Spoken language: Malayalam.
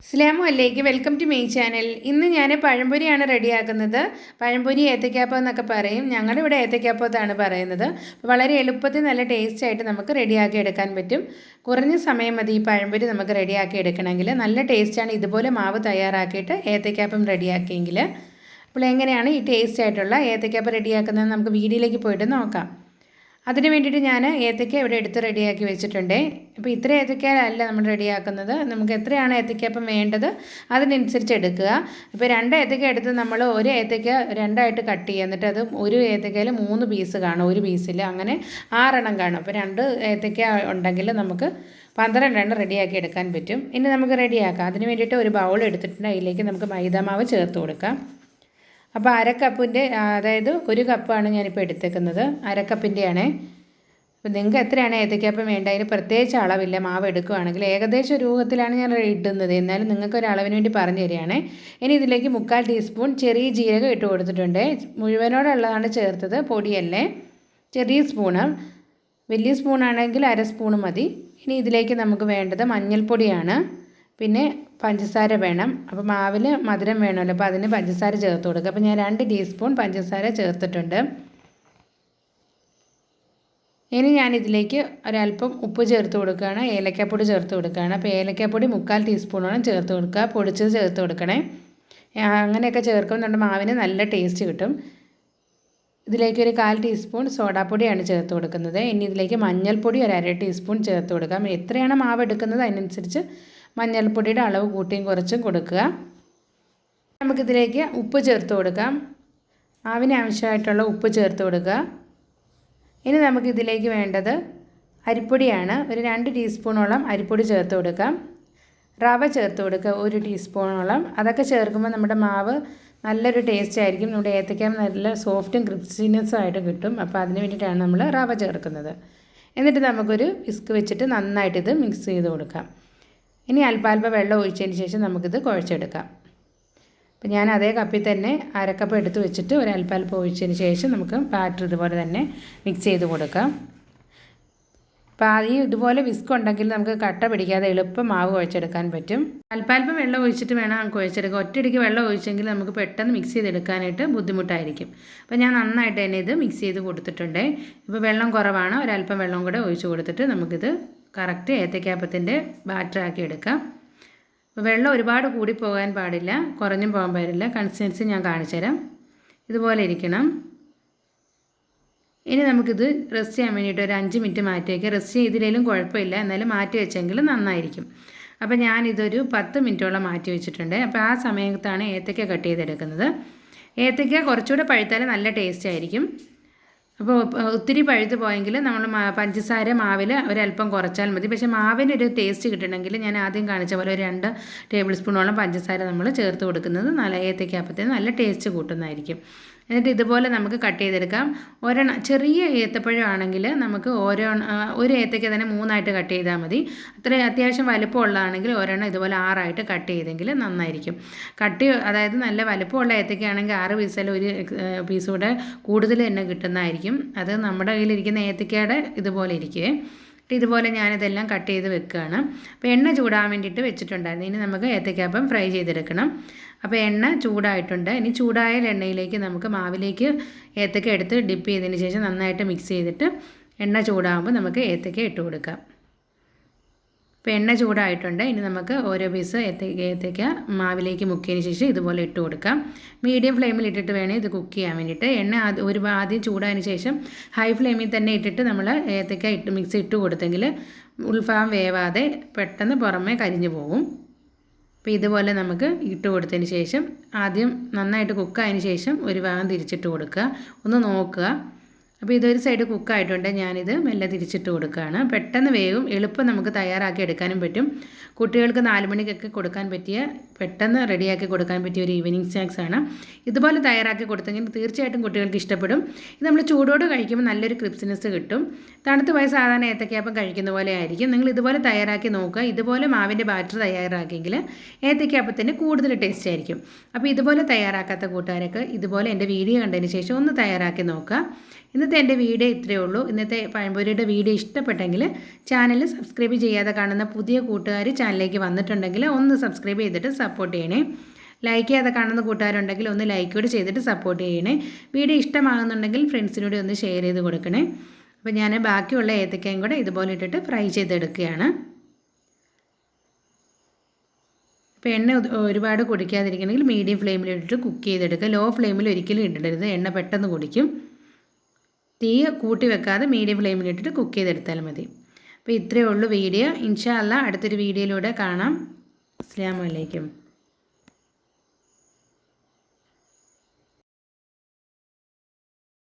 അസ്സലാമു അലൈക്കും. Welcome to my channel. ഇന്ന് ഞാൻ പഴംപൊരിയാണ് റെഡിയാക്കുന്നത്. പഴംപൊരി ഏത്തയ്ക്കാപ്പം എന്നൊക്കെ പറയും. ഞങ്ങളിവിടെ ഏത്തയ്ക്കാപ്പത്താണ് പറയുന്നത്. വളരെ എളുപ്പത്തിൽ നല്ല ടേസ്റ്റ് ആയിട്ട് നമുക്ക് റെഡിയാക്കി എടുക്കാൻ പറ്റും. കുറഞ്ഞ സമയം മതി ഈ പഴംപൊരി നമുക്ക് റെഡിയാക്കി എടുക്കണമെങ്കിൽ. നല്ല ടേസ്റ്റാണ് ഇതുപോലെ മാവ് തയ്യാറാക്കിയിട്ട് ഏത്തയ്ക്കാപ്പം റെഡിയാക്കിയെങ്കിൽ. അപ്പോൾ എങ്ങനെയാണ് ഈ ടേസ്റ്റ് ആയിട്ടുള്ള ഏത്തയ്ക്കാപ്പം റെഡിയാക്കുന്നത് നമുക്ക് വീഡിയോയിലേക്ക് പോയിട്ട് നോക്കാം. അതിന് വേണ്ടിയിട്ട് ഞാൻ ഏത്തയ്ക്ക ഇവിടെ എടുത്ത് റെഡിയാക്കി വെച്ചിട്ടുണ്ട്. അപ്പോൾ ഇത്ര ഏത്തയ്ക്ക അല്ല നമ്മൾ റെഡിയാക്കുന്നത്. നമുക്ക് എത്രയാണ് ഏത്തയ്ക്കപ്പം വേണ്ടത് അതിനനുസരിച്ച് എടുക്കുക. ഇപ്പോൾ 2 ഏത്തയ്ക്ക എടുത്ത് നമ്മൾ ഒരു ഏത്തയ്ക്ക രണ്ടായിട്ട് കട്ട് ചെയ്യുക. എന്നിട്ട് അത് ഒരു ഏത്തയ്ക്കയിൽ 3 പീസ് കാണും, ഒരു പീസിൽ അങ്ങനെ 6 എണ്ണം കാണും. അപ്പോൾ 2 ഏത്തയ്ക്ക ഉണ്ടെങ്കിൽ നമുക്ക് 12 എണ്ണം റെഡിയാക്കി എടുക്കാൻ പറ്റും. ഇനി നമുക്ക് റെഡിയാക്കാം. അതിന് വേണ്ടിയിട്ട് ഒരു ബൗൾ എടുത്തിട്ടുണ്ട്. അതിലേക്ക് നമുക്ക് മൈദാമാവ് ചേർത്ത് കൊടുക്കാം. അപ്പോൾ അരക്കപ്പിൻ്റെ അതായത് 1 കപ്പാണ് ഞാനിപ്പോൾ എടുത്തേക്കുന്നത്. അരക്കപ്പിൻ്റെയാണ്. അപ്പോൾ നിങ്ങൾക്ക് എത്രയാണ് ഏത്തയ്ക്കാപ്പം വേണ്ട അതിന് പ്രത്യേകിച്ച് അളവില്ല. മാവ് എടുക്കുകയാണെങ്കിൽ ഏകദേശം രൂപത്തിലാണ് ഞാൻ ഇടുന്നത്. എന്നാലും നിങ്ങൾക്ക് ഒരു അളവിന് വേണ്ടി പറഞ്ഞു തരികയാണ്. ഇനി ഇതിലേക്ക് 3/4 ടീസ്പൂൺ ചെറിയ ജീരകം ഇട്ട് കൊടുത്തിട്ടുണ്ട്. മുഴുവനോടുള്ളതാണ് ചേർത്തത്, പൊടിയല്ലേ. ചെറിയ സ്പൂണ്, വലിയ സ്പൂണാണെങ്കിൽ 1/2 സ്പൂൺ മതി. ഇനി ഇതിലേക്ക് നമുക്ക് വേണ്ടത് മഞ്ഞൾപ്പൊടിയാണ്. പിന്നെ പഞ്ചസാര വേണം. അപ്പോൾ മാവിൽ മധുരം വേണമല്ലോ, അപ്പോൾ അതിന് പഞ്ചസാര ചേർത്ത് കൊടുക്കുക. അപ്പോൾ ഞാൻ 2 ടീസ്പൂൺ പഞ്ചസാര ചേർത്തിട്ടുണ്ട്. ഇനി ഞാനിതിലേക്ക് ഒരല്പം ഉപ്പ് ചേർത്ത് കൊടുക്കുകയാണ്. ഏലക്കാപ്പൊടി ചേർത്ത് കൊടുക്കുകയാണ്. അപ്പോൾ ഏലക്കാപ്പൊടി 3/4 ടീസ്പൂണോളം ചേർത്ത് കൊടുക്കുക. പൊടിച്ചത് ചേർത്ത് കൊടുക്കണേ. അങ്ങനെയൊക്കെ ചേർക്കുമ്പോൾ നമ്മുടെ മാവിന് നല്ല ടേസ്റ്റ് കിട്ടും. ഇതിലേക്ക് ഒരു 1/4 ടീസ്പൂൺ സോഡാപ്പൊടിയാണ് ചേർത്ത് കൊടുക്കുന്നത്. ഇനി ഇതിലേക്ക് മഞ്ഞൾപ്പൊടി ഒരു 1/2 ടീസ്പൂൺ ചേർത്ത് കൊടുക്കാം. എത്രയാണ് മാവ് എടുക്കുന്നത് അതിനനുസരിച്ച് മഞ്ഞൾപ്പൊടിയുടെ അളവ് കൂട്ടിയും കുറച്ചും കൊടുക്കുക. നമുക്കിതിലേക്ക് ഉപ്പ് ചേർത്ത് കൊടുക്കാം. മാവിന് ആവശ്യമായിട്ടുള്ള ഉപ്പ് ചേർത്ത് കൊടുക്കുക. ഇനി നമുക്കിതിലേക്ക് വേണ്ടത് അരിപ്പൊടിയാണ്. ഒരു 2 ടീസ്പൂണോളം അരിപ്പൊടി ചേർത്ത് കൊടുക്കാം. റവ ചേർത്ത് കൊടുക്കുക 1 ടീസ്പൂണോളം. അതൊക്കെ ചേർക്കുമ്പോൾ നമ്മുടെ മാവ് നല്ലൊരു ടേസ്റ്റ് ആയിരിക്കും. നമ്മുടെ ഏത്തയ്ക്ക നല്ല സോഫ്റ്റും ക്രിസ്പിനെസ്സും ആയിട്ട് കിട്ടും. അപ്പോൾ അതിന് വേണ്ടിയിട്ടാണ് നമ്മൾ റവ ചേർക്കുന്നത്. എന്നിട്ട് നമുക്കൊരു വിസ്ക് വെച്ചിട്ട് നന്നായിട്ടിത് മിക്സ് ചെയ്ത് കൊടുക്കാം. ഇനി അല്പാൽപ്പം വെള്ളം ഒഴിച്ചതിന് ശേഷം നമുക്കിത് കുഴച്ചെടുക്കാം. അപ്പോൾ ഞാൻ അതേ കപ്പിൽ തന്നെ അരക്കപ്പ് എടുത്ത് വെച്ചിട്ട് ഒരു അല്പാൽപ്പം ഒഴിച്ചതിന് ശേഷം നമുക്ക് ബാറ്റർ ഇതുപോലെ തന്നെ മിക്സ് ചെയ്ത് കൊടുക്കാം. അപ്പോൾ ഇതുപോലെ വിസ്ക് ഉണ്ടെങ്കിൽ നമുക്ക് കട്ട പിടിക്കാതെ എളുപ്പം മാവ് കുഴച്ചെടുക്കാൻ പറ്റും. അല്പാൽപ്പം വെള്ളം ഒഴിച്ചിട്ട് വേണം കുഴച്ചെടുക്കുക. ഒറ്റയടിക്ക് വെള്ളം ഒഴിച്ചെങ്കിൽ നമുക്ക് പെട്ടെന്ന് മിക്സ് ചെയ്തെടുക്കാനായിട്ട് ബുദ്ധിമുട്ടായിരിക്കും. അപ്പോൾ ഞാൻ നന്നായിട്ട് തന്നെ ഇത് മിക്സ് ചെയ്ത് കൊടുത്തിട്ടുണ്ട്. ഇപ്പോൾ വെള്ളം കുറവാണ്, ഒരല്പം വെള്ളം കൂടെ ഒഴിച്ച് കൊടുത്തിട്ട് നമുക്കിത് കറക്റ്റ് ഏത്തയ്ക്കാപ്പത്തിൻ്റെ ബാറ്ററാക്കി എടുക്കാം. അപ്പോൾ വെള്ളം ഒരുപാട് കൂടി പോകാൻ പാടില്ല, കുറഞ്ഞും പോകാൻ പാടില്ല. കൺസിസ്റ്റൻസി ഞാൻ കാണിച്ചു തരാം. ഇതുപോലെ ഇരിക്കണം. ഇനി നമുക്കിത് റെസ്റ്റ് ചെയ്യാൻ വേണ്ടിയിട്ട് ഒരു 5 മിനിറ്റ് മാറ്റി വയ്ക്കുക. റെസ്റ്റ് ചെയ്തില്ലെങ്കിലും കുഴപ്പമില്ല, എന്നാലും മാറ്റി വെച്ചെങ്കിൽ നന്നായിരിക്കും. അപ്പോൾ ഞാനിതൊരു 10 മിനിറ്റോളം മാറ്റി വെച്ചിട്ടുണ്ട്. അപ്പോൾ ആ സമയത്താണ് ഏത്തയ്ക്ക കട്ട് ചെയ്തെടുക്കുന്നത്. ഏത്തയ്ക്ക കുറച്ചുകൂടെ പഴുത്താൽ നല്ല ടേസ്റ്റ് ആയിരിക്കും. അപ്പോൾ ഒത്തിരി പഴുത്ത് പോയെങ്കിൽ നമ്മൾ പഞ്ചസാര മാവിൽ ഒരല്പം കുറച്ചാൽ മതി. പക്ഷേ മാവിനൊരു ടേസ്റ്റ് കിട്ടണമെങ്കിൽ ഞാൻ ആദ്യം കാണിച്ച പോലെ ഒരു 2 ടേബിൾ സ്പൂണോളം പഞ്ചസാര നമ്മൾ ചേർത്ത് കൊടുക്കുന്നത് നല്ല ഏത്തയ്ക്കാപ്പത്തിന് നല്ല ടേസ്റ്റ് കൂട്ടുന്നതായിരിക്കും. എന്നിട്ട് ഇതുപോലെ നമുക്ക് കട്ട് ചെയ്തെടുക്കാം. ചെറിയ ഏത്തപ്പഴം ആണെങ്കിൽ നമുക്ക് ഒരു ഏത്തയ്ക്ക തന്നെ 3ആയിട്ട് കട്ട് ചെയ്താൽ മതി. അത്യാവശ്യം വലുപ്പമുള്ളതാണെങ്കിൽ ഒരെണ്ണം ഇതുപോലെ 6ആയിട്ട് കട്ട് ചെയ്തെങ്കിൽ നന്നായിരിക്കും. അതായത് നല്ല വലുപ്പമുള്ള ഏത്തയ്ക്കയാണെങ്കിൽ 6 പീസിൽ ഒരു പീസ് കൂടെ കൂടുതൽ തന്നെ കിട്ടുന്നതായിരിക്കും. അത് നമ്മുടെ കയ്യിലിരിക്കുന്ന ഏത്തയ്ക്കയുടെ ഇതുപോലെ ഇരിക്കുവേ. ഇതുപോലെ ഞാനിതെല്ലാം കട്ട് ചെയ്ത് വെക്കുകയാണ്. അപ്പോൾ എണ്ണ ചൂടാൻ വേണ്ടിയിട്ട് വെച്ചിട്ടുണ്ടായിരുന്നു. ഇനി നമുക്ക് ഏത്തയ്ക്കാപ്പം ഫ്രൈ ചെയ്തെടുക്കണം. അപ്പോൾ എണ്ണ ചൂടായിട്ടുണ്ട്. ഇനി ചൂടായ എണ്ണയിലേക്ക് നമുക്ക് മാവിലേക്ക് ഏത്തയ്ക്ക എടുത്ത് ഡിപ്പ് ചെയ്തതിന് ശേഷം നന്നായിട്ട് മിക്സ് ചെയ്തിട്ട് എണ്ണ ചൂടാകുമ്പോൾ നമുക്ക് ഏത്തയ്ക്ക ഇട്ട് കൊടുക്കാം. അപ്പോൾ എണ്ണ ചൂടായിട്ടുണ്ട്. ഇനി നമുക്ക് ഓരോ പീസ് ഏത്തയ്ക്ക മാവിലേക്ക് മുക്കിയതിന് ശേഷം ഇതുപോലെ ഇട്ട് കൊടുക്കാം. മീഡിയം ഫ്ലെയിമിൽ ഇട്ടിട്ട് വേണം ഇത് കുക്ക് ചെയ്യാൻ വേണ്ടിയിട്ട്. എണ്ണ ആദ്യം ചൂടായതിന് ശേഷം ഹൈ ഫ്ലെയിമിൽ തന്നെ ഇട്ടിട്ട് നമ്മൾ ഏത്തയ്ക്ക മിക്സ് ഇട്ട് കൊടുത്തെങ്കിൽ ഉൾഭാഗം വേവാതെ പെട്ടെന്ന് പുറമേ കരിഞ്ഞു പോകും. അപ്പോൾ ഇതുപോലെ നമുക്ക് ഇട്ട് കൊടുത്തതിന് ശേഷം ആദ്യം നന്നായിട്ട് കുക്കായതിന് ശേഷം ഒരു ഭാഗം തിരിച്ചിട്ട് കൊടുക്കുക. ഒന്ന് നോക്കുക. അപ്പോൾ ഇതൊരു സൈഡ് കുക്കായിട്ടുണ്ട്. ഞാനിത് മെല്ലെ തിരിച്ചിട്ട് കൊടുക്കുകയാണ്. പെട്ടെന്ന് വേവും, എളുപ്പം നമുക്ക് തയ്യാറാക്കി എടുക്കാനും പറ്റും. കുട്ടികൾക്ക് 4 മണിക്കൊക്കെ കൊടുക്കാൻ പറ്റിയ, പെട്ടെന്ന് റെഡിയാക്കി കൊടുക്കാൻ പറ്റിയ ഒരു ഈവനിങ് സ്നാക്സാണ്. ഇതുപോലെ തയ്യാറാക്കി കൊടുത്തെങ്കിൽ തീർച്ചയായിട്ടും കുട്ടികൾക്ക് ഇഷ്ടപ്പെടും. ഇത് നമ്മൾ ചൂടോട് കഴിക്കുമ്പോൾ നല്ലൊരു ക്രിസ്പിനെസ് കിട്ടും. തണുത്ത് പോയ സാധാരണ ഏത്തയ്ക്കാപ്പം കഴിക്കുന്ന പോലെ ആയിരിക്കും. നിങ്ങൾ ഇതുപോലെ തയ്യാറാക്കി നോക്കുക. ഇതുപോലെ മാവിൻ്റെ ബാറ്റർ തയ്യാറാക്കിയെങ്കിൽ ഏത്തയ്ക്കാപ്പത്തിന് കൂടുതൽ ടേസ്റ്റ് ആയിരിക്കും. അപ്പോൾ ഇതുപോലെ തയ്യാറാക്കാത്ത കൂട്ടുകാരൊക്കെ ഇതുപോലെ എൻ്റെ വീഡിയോ കണ്ടതിന് ശേഷം ഒന്ന് തയ്യാറാക്കി നോക്കുക. ഇന്നത്തെ എൻ്റെ വീഡിയോ ഇത്രയേ ഉള്ളൂ. ഇന്നത്തെ പഴംപൊരിയുടെ വീഡിയോ ഇഷ്ടപ്പെട്ടെങ്കിൽ ചാനൽ സബ്സ്ക്രൈബ് ചെയ്യാതെ കാണുന്ന പുതിയ കൂട്ടുകാർ ചാനൽ ചാനലിലേക്ക് വന്നിട്ടുണ്ടെങ്കിൽ ഒന്ന് സബ്സ്ക്രൈബ് ചെയ്തിട്ട് സപ്പോർട്ട് ചെയ്യണേ. ലൈക്ക് ചെയ്യാതെ കാണുന്ന കൂട്ടുകാരുണ്ടെങ്കിൽ ഒന്ന് ലൈക്ക് കൂടി ചെയ്തിട്ട് സപ്പോർട്ട് ചെയ്യണേ. വീഡിയോ ഇഷ്ടമാകുന്നുണ്ടെങ്കിൽ ഫ്രണ്ട്സിനോട് ഒന്ന് ഷെയർ ചെയ്ത് കൊടുക്കണേ. അപ്പോൾ ഞാൻ ബാക്കിയുള്ള ഏത്തക്കയും കൂടെ ഇതുപോലെ ഇട്ടിട്ട് ഫ്രൈ ചെയ്തെടുക്കുകയാണ്. അപ്പോൾ എണ്ണ ഒരുപാട് കുടിക്കാതിരിക്കണമെങ്കിൽ മീഡിയം ഫ്ലെയിമിലിട്ടിട്ട് കുക്ക് ചെയ്തെടുക്കുക. ലോ ഫ്ലെയിമിൽ ഒരിക്കലും ഇടരുത്, എണ്ണ പെട്ടെന്ന് കുടിക്കും. തീ കൂട്ടി വെക്കാതെ മീഡിയം ഫ്ലെയിമിലിട്ടിട്ട് കുക്ക് ചെയ്തെടുത്താൽ മതി. അപ്പോൾ ഇത്രയേ ഉള്ളൂ വീഡിയോ. ഇൻഷാ അല്ലാഹ് അടുത്തൊരു വീഡിയോയിലൂടെ കാണാം. അസ്സലാമു അലൈക്കും.